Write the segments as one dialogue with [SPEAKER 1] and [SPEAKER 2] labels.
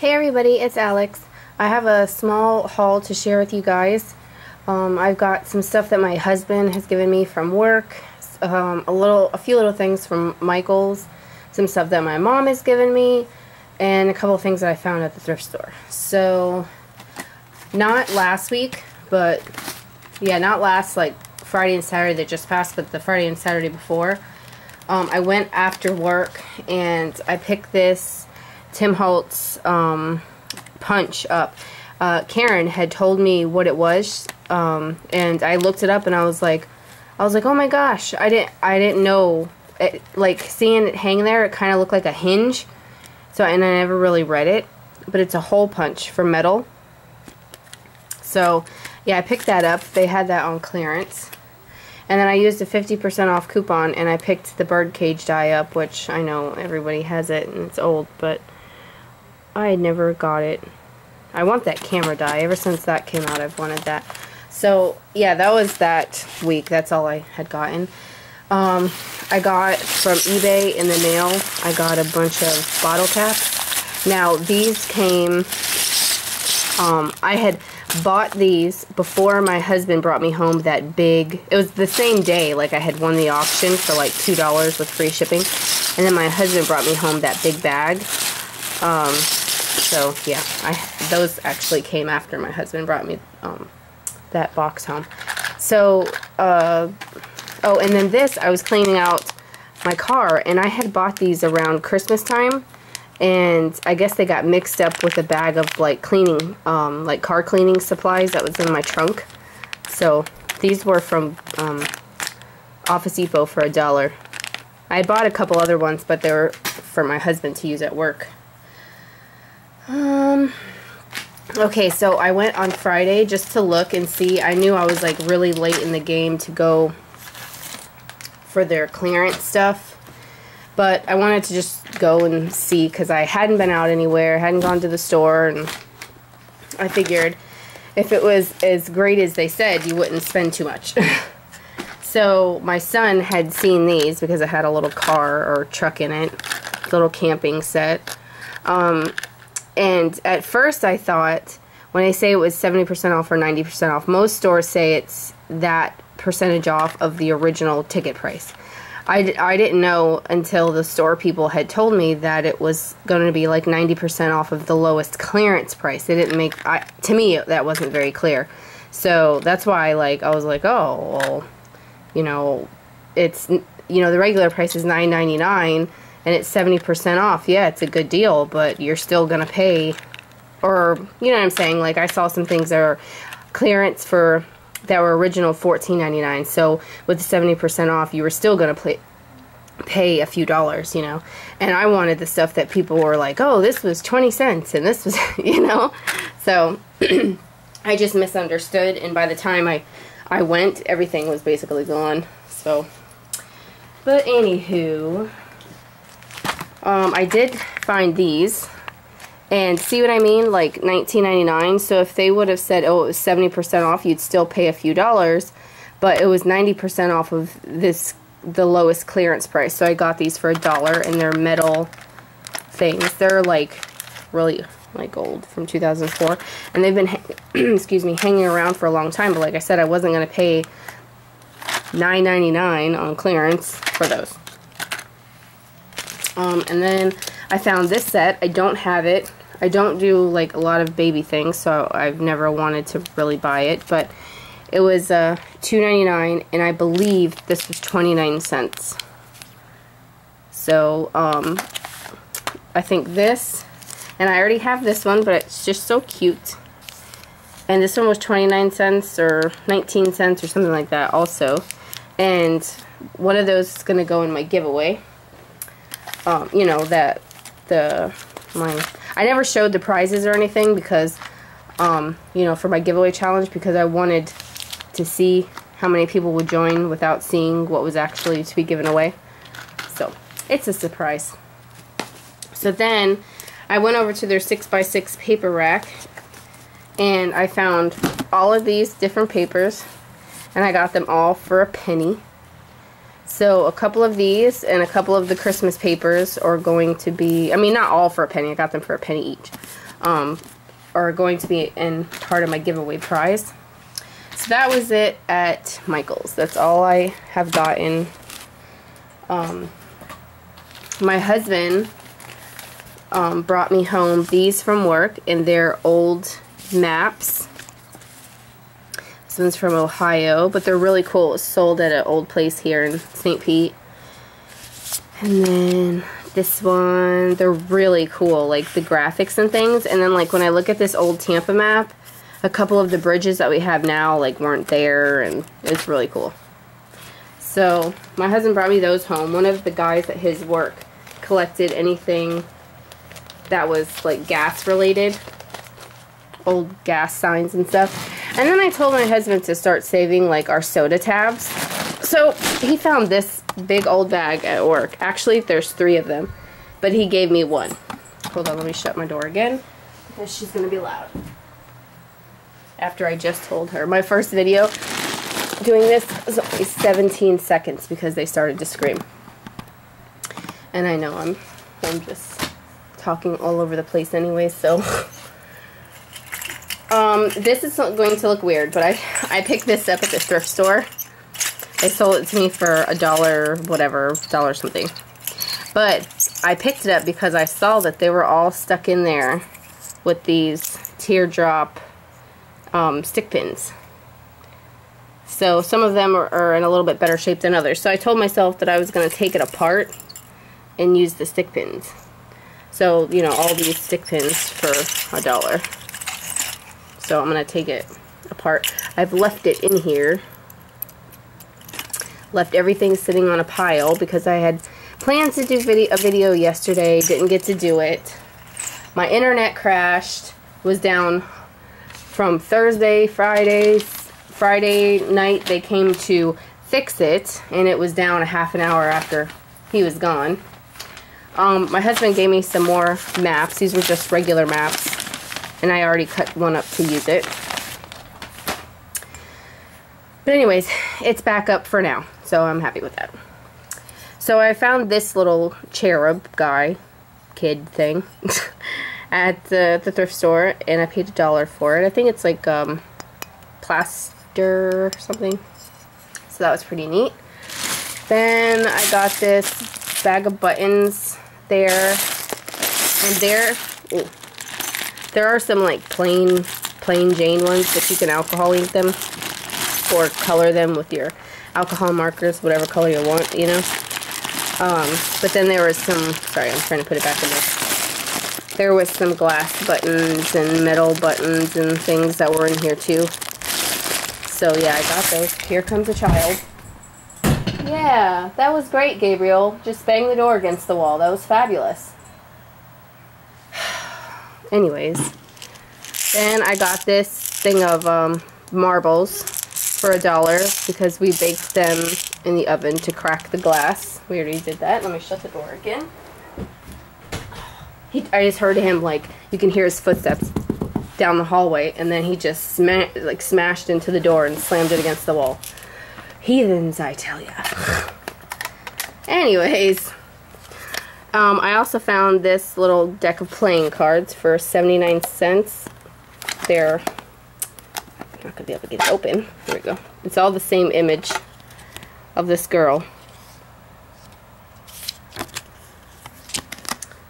[SPEAKER 1] Hey everybody, it's Alex. I have a small haul to share with you guys. I've got some stuff that my husband has given me from work, a few little things from Michales, some stuff that my mom has given me, and a couple of things that I found at the thrift store. So, not last week, but yeah, not last like Friday and Saturday that just passed, but the Friday and Saturday before. I went after work and I picked this Tim Holtz punch up. Karen had told me what it was, and I looked it up and I was like, oh my gosh, I didn't know it, like seeing it hang there, it kind of looked like a hinge. So, and I never really read it, but it's a hole punch for metal. So yeah, I picked that up. They had that on clearance. And then I used a 50% off coupon and I picked the birdcage die up, which I know everybody has it and it's old, but I never got it. I want that camera die. Ever since that came out, I've wanted that. So yeah, that was that week. That's all I had gotten. I got from eBay in the mail, I got a bunch of bottle caps. Now these came, I had bought these before my husband brought me home that big, it was the same day, like I had won the auction for like $2 with free shipping, and then my husband brought me home that big bag. So yeah, those actually came after my husband brought me that box home. So oh, and then this, I was cleaning out my car and I had bought these around Christmas time. And I guess they got mixed up with a bag of like cleaning, like car cleaning supplies that was in my trunk. So these were from Office Depot for $1. I bought a couple other ones, but they were for my husband to use at work. Okay, so I went on Friday just to look and see. I knew I was like really late in the game to go for their clearance stuff. But I wanted to just go and see because I hadn't been out anywhere, hadn't gone to the store, and I figured if it was as great as they said, you wouldn't spend too much. So my son had seen these because I had a little car or truck in it, little camping set. And at first I thought, when they say it was 70% off or 90% off, most stores say it's that percentage off of the original ticket price. I didn't know until the store people had told me that it was going to be like 90% off of the lowest clearance price. They didn't make, to me, that wasn't very clear. So that's why, like, I was like, oh, well, you know, it's, you know, the regular price is $9.99 and it's 70% off. Yeah, it's a good deal, but you're still going to pay, or, you know what I'm saying? Like, I saw some things that are clearance for, that were original $14.99. So with the 70% off, you were still going to pay a few dollars, you know. And I wanted the stuff that people were like, oh, this was 20 cents and this was, you know. So I just misunderstood, and by the time I went, everything was basically gone. So, but anywho, I did find these. And see what I mean? Like $19.99. So if they would have said, oh, it was 70% off, you'd still pay a few dollars. But it was 90% off of this, the lowest clearance price. So I got these for $1, and they're metal things. They're like really like old, from 2004. And they've been, excuse me, hanging around for a long time. But like I said, I wasn't going to pay $9.99 on clearance for those. And then I found this set. I don't have it. I don't do like a lot of baby things, so I've never wanted to really buy it, but it was $2.99, and I believe this was 29 cents. So I think this, and I already have this one, but it's just so cute. And this one was 29 cents or 19 cents or something like that also. And one of those is going to go in my giveaway. You know, that I never showed the prizes or anything because, you know, for my giveaway challenge, because I wanted to see how many people would join without seeing what was actually to be given away. So, it's a surprise. So then, I went over to their 6x6 paper rack, and I found all of these different papers, and I got them all for a penny. So a couple of these and a couple of the Christmas papers are going to be, I mean, not all for a penny. I got them for a penny each. are going to be in part of my giveaway prize. So that was it at Michael's. That's all I have gotten. My husband brought me home these from work, and they're old maps. This one's from Ohio, but they're really cool. It's sold at an old place here in St. Pete. And then this one, they're really cool, like the graphics and things. And then like when I look at this old Tampa map, a couple of the bridges that we have now like weren't there, and it's really cool. So my husband brought me those home. One of the guys at his work collected anything that was like gas related, old gas signs and stuff. And then I told my husband to start saving like our soda tabs. So he found this big old bag at work. Actually, there's 3 of them, but he gave me one. Hold on, let me shut my door again because she's gonna be loud. After I just told her. My first video doing this was only 17 seconds because they started to scream. And I know I'm just talking all over the place anyway, so this is going to look weird, but I picked this up at the thrift store. They sold it to me for $1, whatever, $1 something. But I picked it up because I saw that they were all stuck in there with these teardrop stick pins. So some of them are in a little bit better shape than others. So I told myself that I was going to take it apart and use the stick pins. So, you know, all these stick pins for $1. So I'm going to take it apart. I've left it in here. Left everything sitting on a pile because I had plans to do a video yesterday. Didn't get to do it. My internet crashed. Was down from Thursday, Friday night. They came to fix it, and it was down a half an hour after he was gone. My husband gave me some more maps. These were just regular maps, and I already cut one up to use it. But anyways, it's back up for now, so I'm happy with that. So I found this little cherub guy, kid thing, at the thrift store, and I paid $1 for it. I think it's like plaster or something. So that was pretty neat. Then I got this bag of buttons there, and there are some like plain Jane ones that you can alcohol ink them or color them with your alcohol markers, whatever color you want, you know. But then there was some, sorry, I'm trying to put it back in there. There was some glass buttons and metal buttons and things that were in here too. So yeah, I got those. Here comes a child. Yeah, that was great, Gabriel. Just bang the door against the wall. That was fabulous. Anyways, then I got this thing of marbles for $1 because we baked them in the oven to crack the glass. We already did that. Let me shut the door again. I just heard him, like, you can hear his footsteps down the hallway, and then he just smashed into the door and slammed it against the wall. Heathens, I tell ya. Anyways, I also found this little deck of playing cards for 79 cents. They're, I'm not gonna be able to get it open. There we go. It's all the same image of this girl.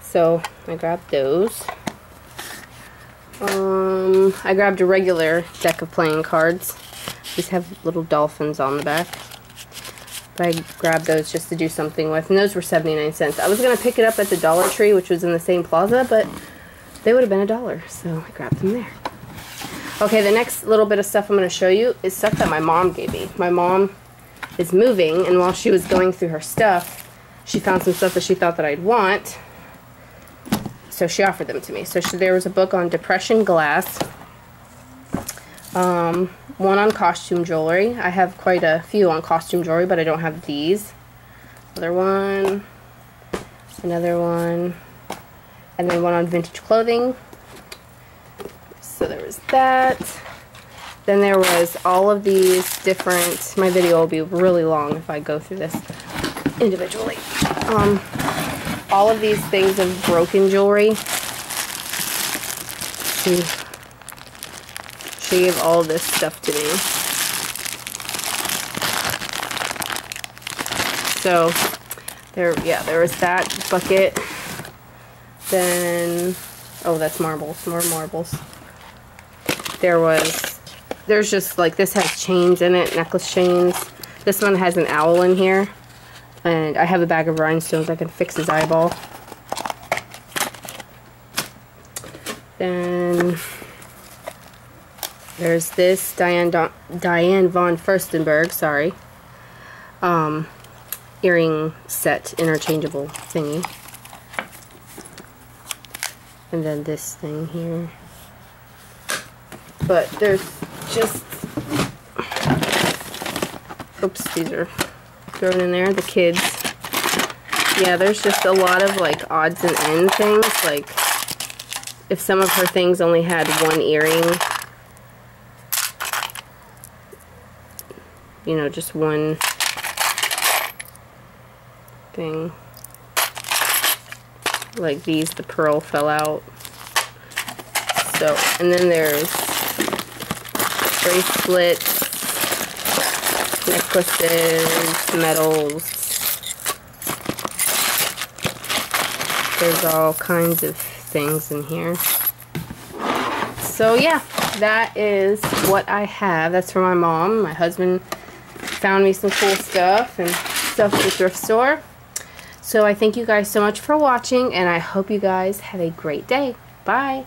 [SPEAKER 1] So I grabbed those. I grabbed a regular deck of playing cards. These have little dolphins on the back. But I grabbed those just to do something with. And those were 79 cents. I was going to pick it up at the Dollar Tree, which was in the same plaza, but they would have been $1. So I grabbed them there. Okay, the next little bit of stuff I'm going to show you is stuff that my mom gave me. My mom is moving, and while she was going through her stuff, she found some stuff that she thought that I'd want. So she offered them to me. So there was a book on depression glass. One on costume jewelry. I have quite a few on costume jewelry, but I don't have these. Another one. Another one. And then one on vintage clothing. So there was that. Then there was all of these different, my video will be really long if I go through this individually. All of these things of broken jewelry. She gave all this stuff to me. So there was that bucket. Then, oh, that's marbles, more marbles. There's just like, this has chains in it, necklace chains. This one has an owl in here. And I have a bag of rhinestones. I can fix his eyeball. Then there's this Diane von Furstenberg, sorry, earring set, interchangeable thingy. And then this thing here. But there's just, oops, these are thrown in there, the kids. Yeah, there's just a lot of like odds and end things. Like if some of her things only had one earring, you know, just one thing. Like these, the pearl fell out. So, and then there's bracelets, necklaces, medals. There's all kinds of things in here. So yeah, that is what I have. That's for my mom. My husband found me some cool stuff and stuff at the thrift store. So I thank you guys so much for watching, and I hope you guys have a great day. Bye.